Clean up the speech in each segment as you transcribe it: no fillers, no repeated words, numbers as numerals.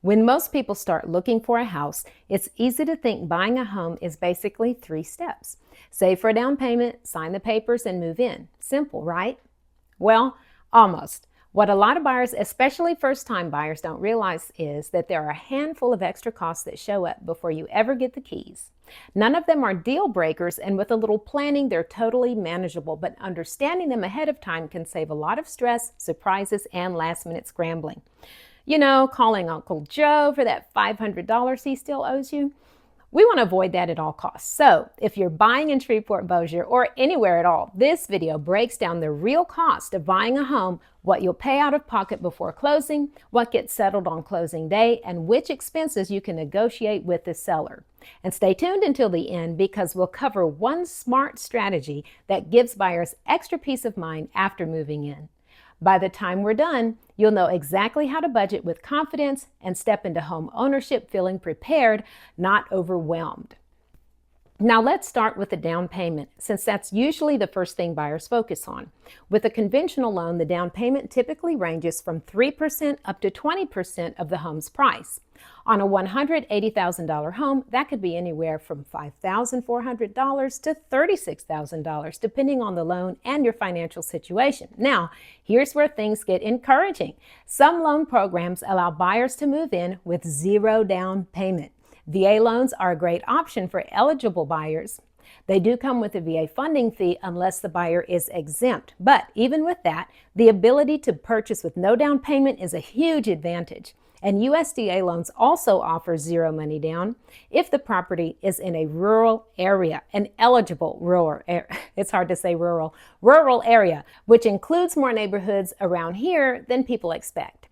When most people start looking for a house, it's easy to think buying a home is basically 3 steps. Save for a down payment, sign the papers, and move in. Simple, right? Well, almost. What a lot of buyers, especially first-time buyers, don't realize is that there are a handful of extra costs that show up before you ever get the keys. None of them are deal breakers, and with a little planning, they're totally manageable, but understanding them ahead of time can save a lot of stress, surprises, and last-minute scrambling. You know, calling Uncle Joe for that $500 he still owes you. We want to avoid that at all costs. So if you're buying in Shreveport Bossier or anywhere at all, this video breaks down the real cost of buying a home, what you'll pay out of pocket before closing, what gets settled on closing day, and which expenses you can negotiate with the seller. And stay tuned until the end because we'll cover one smart strategy that gives buyers extra peace of mind after moving in. By the time we're done, you'll know exactly how to budget with confidence and step into home ownership feeling prepared, not overwhelmed. Now let's start with the down payment, since that's usually the first thing buyers focus on. With a conventional loan, the down payment typically ranges from 3% up to 20% of the home's price. On a $180,000 home, that could be anywhere from $5,400 to $36,000, depending on the loan and your financial situation. Now, here's where things get encouraging. Some loan programs allow buyers to move in with zero down payment. VA loans are a great option for eligible buyers. They do come with a VA funding fee unless the buyer is exempt. But even with that, the ability to purchase with no down payment is a huge advantage. And USDA loans also offer zero money down if the property is in a rural area, an eligible rural area. It's hard to say rural area, which includes more neighborhoods around here than people expect.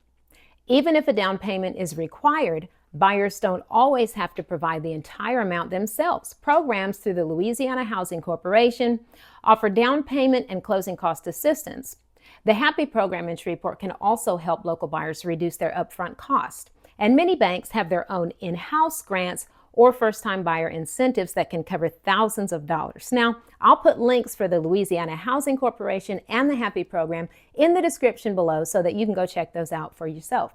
Even if a down payment is required, buyers don't always have to provide the entire amount themselves. Programs through the Louisiana Housing Corporation offer down payment and closing cost assistance. The HAPPY program in Shreveport can also help local buyers reduce their upfront cost. And many banks have their own in-house grants or first-time buyer incentives that can cover thousands of dollars. Now, I'll put links for the Louisiana Housing Corporation and the HAPPY program in the description below so that you can go check those out for yourself.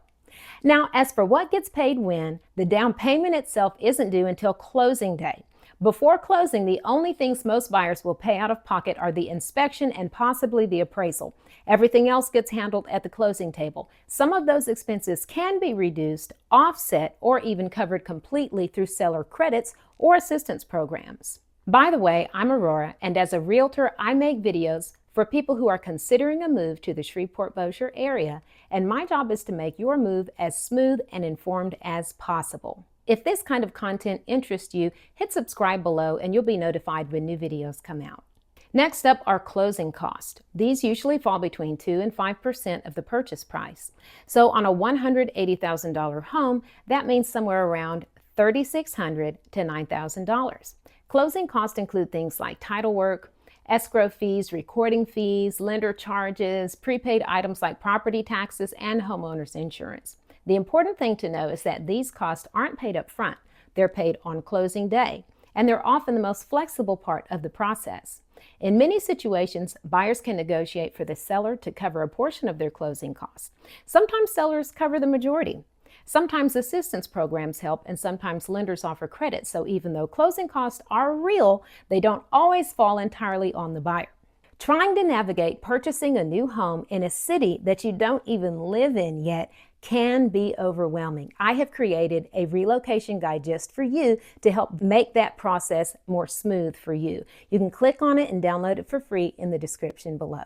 Now, as for what gets paid when, the down payment itself isn't due until closing day. Before closing, the only things most buyers will pay out of pocket are the inspection and possibly the appraisal. Everything else gets handled at the closing table. Some of those expenses can be reduced, offset, or even covered completely through seller credits or assistance programs. By the way, I'm Aurora, and as a realtor, I make videos for people who are considering a move to the Shreveport Bossier area, and my job is to make your move as smooth and informed as possible. If this kind of content interests you, hit subscribe below and you'll be notified when new videos come out. Next up are closing costs. These usually fall between 2 and 5% of the purchase price. So on a $180,000 home, that means somewhere around $3,600 to $9,000. Closing costs include things like title work, escrow fees, recording fees, lender charges, prepaid items like property taxes, and homeowners insurance. The important thing to know is that these costs aren't paid up front. They're paid on closing day, and they're often the most flexible part of the process. In many situations, buyers can negotiate for the seller to cover a portion of their closing costs. Sometimes sellers cover the majority. Sometimes assistance programs help, and sometimes lenders offer credit. So even though closing costs are real, they don't always fall entirely on the buyer. Trying to navigate purchasing a new home in a city that you don't even live in yet can be overwhelming. I have created a relocation guide just for you to help make that process more smooth for you. You can click on it and download it for free in the description below.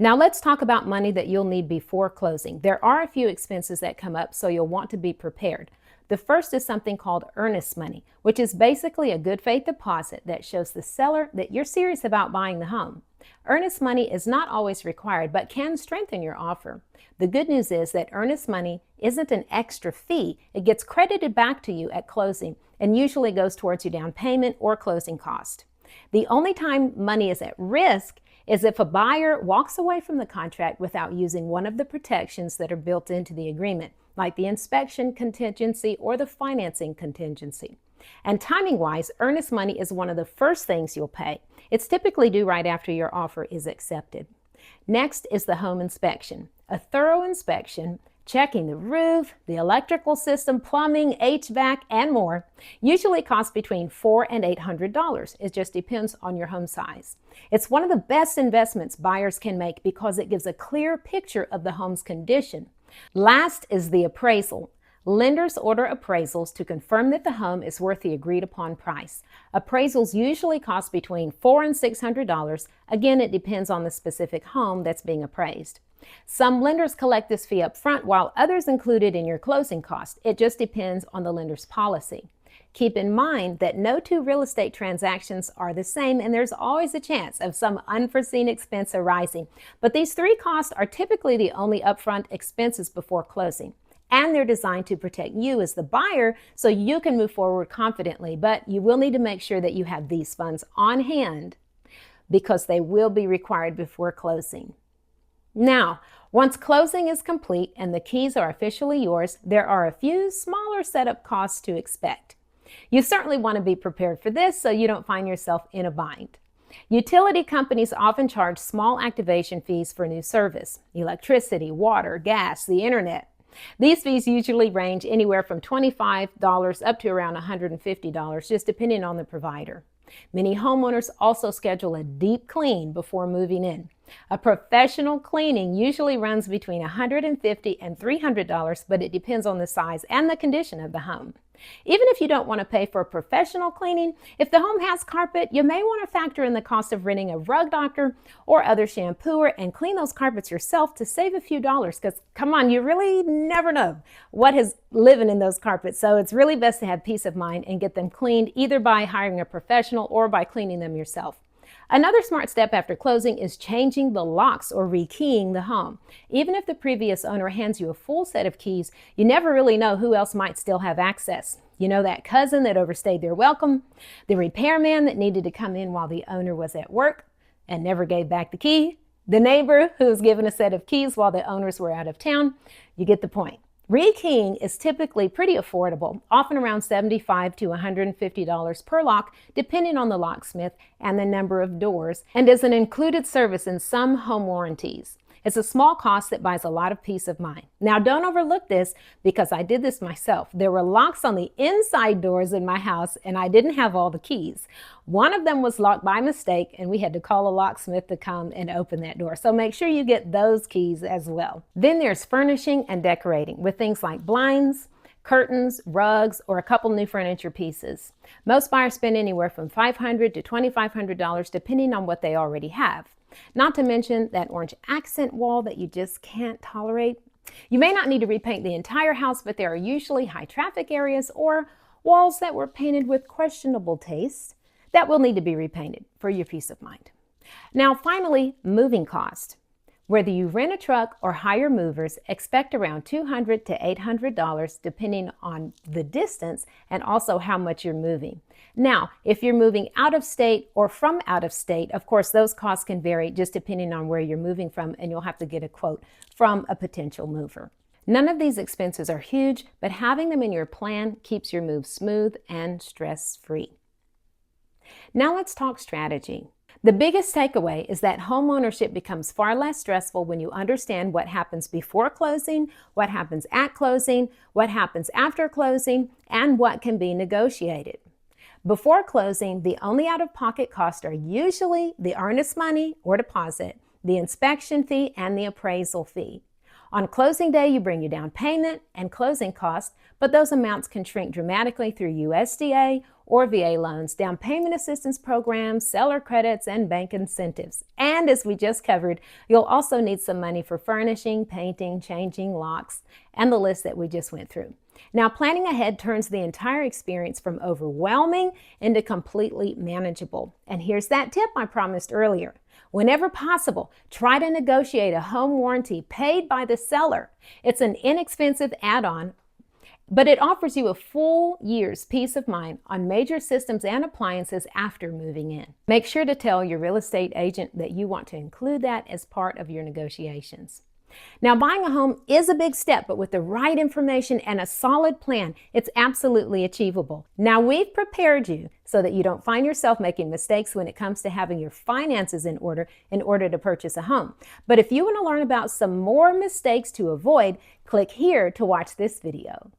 Now let's talk about money that you'll need before closing. There are a few expenses that come up, so you'll want to be prepared. The first is something called earnest money, which is basically a good faith deposit that shows the seller that you're serious about buying the home. Earnest money is not always required, but can strengthen your offer. The good news is that earnest money isn't an extra fee. It gets credited back to you at closing and usually goes towards your down payment or closing cost. The only time money is at risk is if a buyer walks away from the contract without using one of the protections that are built into the agreement, like the inspection contingency or the financing contingency. And timing-wise, earnest money is one of the first things you'll pay. It's typically due right after your offer is accepted. Next is the home inspection. A thorough inspection Checking the roof, the electrical system, plumbing, HVAC, and more usually costs between $400 and $800. It just depends on your home size. It's one of the best investments buyers can make because it gives a clear picture of the home's condition. Last is the appraisal. Lenders order appraisals to confirm that the home is worth the agreed upon price. Appraisals usually cost between $400 and $600. Again, it depends on the specific home that's being appraised. Some lenders collect this fee up front while others include it in your closing cost. It just depends on the lender's policy. Keep in mind that no two real estate transactions are the same, and there's always a chance of some unforeseen expense arising. But these three costs are typically the only upfront expenses before closing. And they're designed to protect you as the buyer so you can move forward confidently. But you will need to make sure that you have these funds on hand because they will be required before closing. Now, once closing is complete and the keys are officially yours, there are a few smaller setup costs to expect. You certainly want to be prepared for this so you don't find yourself in a bind. Utility companies often charge small activation fees for new service: electricity, water, gas, the internet. These fees usually range anywhere from $25 up to around $150, just depending on the provider. Many homeowners also schedule a deep clean before moving in. A professional cleaning usually runs between $150 and $300, but it depends on the size and the condition of the home. Even if you don't want to pay for a professional cleaning, if the home has carpet, you may want to factor in the cost of renting a rug doctor or other shampooer and clean those carpets yourself to save a few dollars, because come on, you really never know what is living in those carpets. So it's really best to have peace of mind and get them cleaned either by hiring a professional or by cleaning them yourself. Another smart step after closing is changing the locks or rekeying the home. Even if the previous owner hands you a full set of keys, you never really know who else might still have access. You know, that cousin that overstayed their welcome, the repairman that needed to come in while the owner was at work and never gave back the key, the neighbor who was given a set of keys while the owners were out of town. You get the point. Rekeying is typically pretty affordable, often around $75 to $150 per lock, depending on the locksmith and the number of doors, and is an included service in some home warranties. It's a small cost that buys a lot of peace of mind. Now, don't overlook this because I did this myself. There were locks on the inside doors in my house and I didn't have all the keys. One of them was locked by mistake and we had to call a locksmith to come and open that door. So make sure you get those keys as well. Then there's furnishing and decorating with things like blinds, curtains, rugs, or a couple new furniture pieces. Most buyers spend anywhere from $500 to $2,500 depending on what they already have. Not to mention that orange accent wall that you just can't tolerate. You may not need to repaint the entire house, but there are usually high traffic areas or walls that were painted with questionable taste that will need to be repainted for your peace of mind. Now, finally, moving cost. Whether you rent a truck or hire movers, expect around $200 to $800 depending on the distance and also how much you're moving. Now, if you're moving out of state or from out of state, of course, those costs can vary just depending on where you're moving from, and you'll have to get a quote from a potential mover. None of these expenses are huge, but having them in your plan keeps your move smooth and stress-free. Now let's talk strategy. The biggest takeaway is that homeownership becomes far less stressful when you understand what happens before closing, what happens at closing, what happens after closing, and what can be negotiated. Before closing, the only out-of-pocket costs are usually the earnest money or deposit, the inspection fee, and the appraisal fee. On closing day, you bring your down payment and closing costs, but those amounts can shrink dramatically through USDA or VA loans, down payment assistance programs, seller credits, and bank incentives. And as we just covered, you'll also need some money for furnishing, painting, changing locks, and the list that we just went through. Now, planning ahead turns the entire experience from overwhelming into completely manageable. And here's that tip I promised earlier. Whenever possible, try to negotiate a home warranty paid by the seller. It's an inexpensive add-on, but it offers you a full year's peace of mind on major systems and appliances after moving in. Make sure to tell your real estate agent that you want to include that as part of your negotiations. Now, buying a home is a big step, but with the right information and a solid plan, it's absolutely achievable. Now, we've prepared you so that you don't find yourself making mistakes when it comes to having your finances in order to purchase a home. But if you want to learn about some more mistakes to avoid, click here to watch this video.